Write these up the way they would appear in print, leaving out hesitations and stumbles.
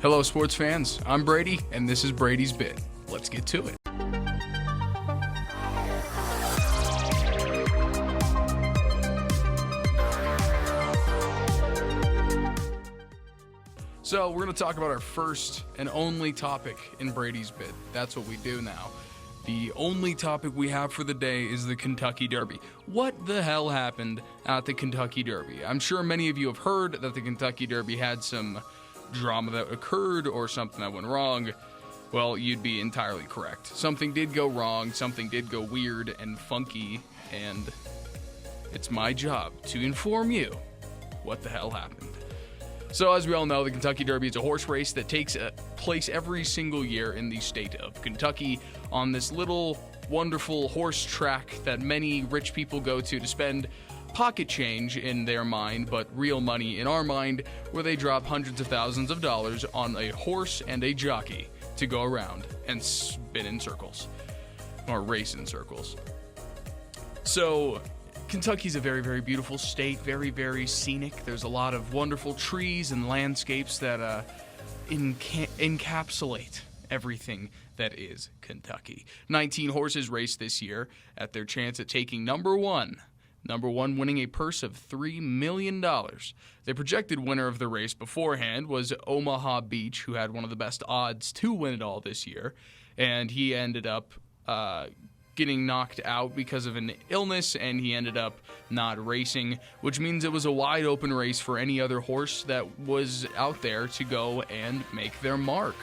Hello, sports fans. I'm Brady, and this is Brady's Bit. Let's get to it. So, we're going to talk about our first and only topic in Brady's Bit. That's what we do now. The only topic we have for the day is the Kentucky Derby. What the hell happened at the Kentucky Derby? I'm sure many of you have heard that the Kentucky Derby had some drama that occurred or something that went wrong. Well, you'd be entirely correct. Something did go wrong, something did go weird and funky, and it's my job to inform you what the hell happened. So, as we all know, the Kentucky Derby is a horse race that takes place every single year in the state of Kentucky on this little, wonderful horse track that many rich people go to spend pocket change in their mind, but real money in our mind, where they drop hundreds of thousands of dollars on a horse and a jockey to go around and spin in circles, or race in circles. So, Kentucky's a very, very beautiful state, very, very scenic. There's a lot of wonderful trees and landscapes that encapsulate everything that is Kentucky. 19 horses raced this year at their chance at taking number one winning a purse of $3 million. The projected winner of the race beforehand was Omaha Beach, who had one of the best odds to win it all this year, and he ended up getting knocked out because of an illness, and he ended up not racing, which means it was a wide open race for any other horse that was out there to go and make their mark.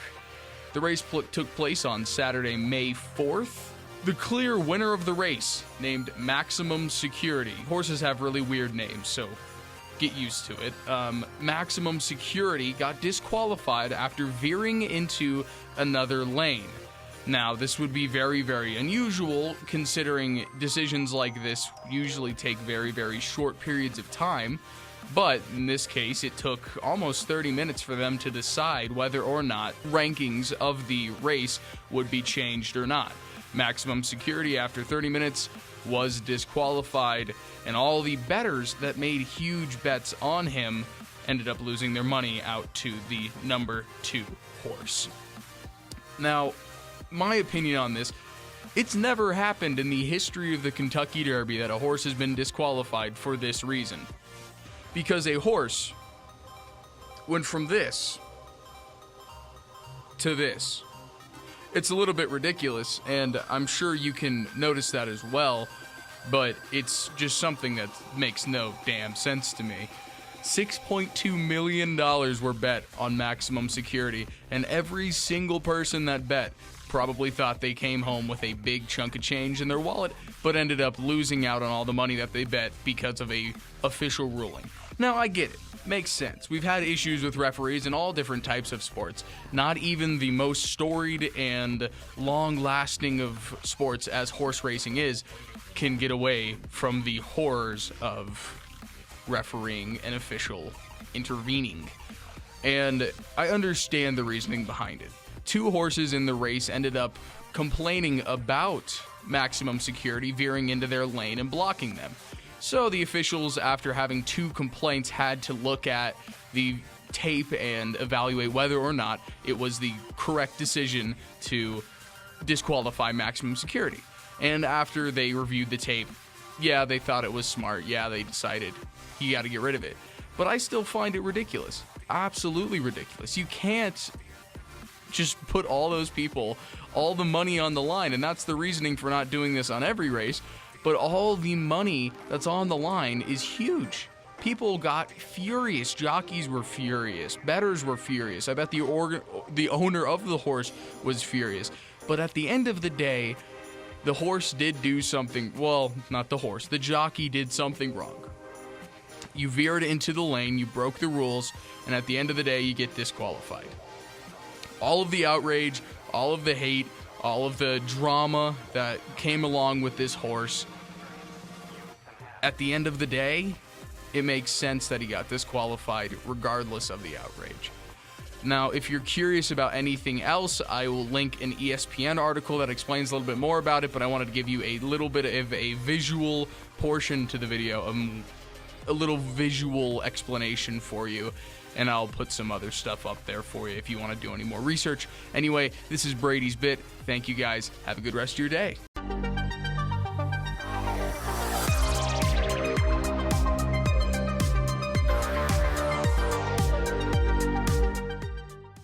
The race took place on Saturday, May 4th. The clear winner of the race, named Maximum Security. Horses have really weird names, so get used to it. Maximum Security got disqualified after veering into another lane. Now, this would be very, very unusual, considering decisions like this usually take very, very short periods of time. But in this case, it took almost 30 minutes for them to decide whether or not rankings of the race would be changed or not. Maximum Security, after 30 minutes, was disqualified, and all the bettors that made huge bets on him ended up losing their money out to the number 2 horse. Now, my opinion on this, it's never happened in the history of the Kentucky Derby that a horse has been disqualified for this reason. Because a horse went from this to this. It's a little bit ridiculous, and I'm sure you can notice that as well, but it's just something that makes no damn sense to me. $6.2 million were bet on Maximum Security, and every single person that bet probably thought they came home with a big chunk of change in their wallet, but ended up losing out on all the money that they bet because of a official ruling. Now, I get it. Makes sense. We've had issues with referees in all different types of sports. Not even the most storied and long-lasting of sports, as horse racing is, can get away from the horrors of refereeing and official intervening. And I understand the reasoning behind it. 2 horses in the race ended up complaining about Maximum Security veering into their lane and blocking them. So the officials, after having 2 complaints, had to look at the tape and evaluate whether or not it was the correct decision to disqualify Maximum Security. And after they reviewed the tape, yeah, they thought it was smart. Yeah, they decided you got to get rid of it. But I still find it ridiculous. Absolutely ridiculous. You can't just put all those people, all the money on the line, and that's the reasoning for not doing this on every race. But all the money that's on the line is huge. People got furious. Jockeys were furious. Bettors were furious. I bet the owner of the horse was furious. But at the end of the day, the horse did do something. Well, not the horse. The jockey did something wrong. You veered into the lane. You broke the rules. And at the end of the day, you get disqualified. All of the outrage, all of the hate, all of the drama that came along with this horse, at the end of the day, it makes sense that he got disqualified regardless of the outrage. Now, if you're curious about anything else, I will link an ESPN article that explains a little bit more about it, but I wanted to give you a little bit of a visual portion to the video, a little visual explanation for you. and I'll put some other stuff up there for you if you want to do any more research. Anyway, this is Brady's Bit. Thank you guys. Have a good rest of your day.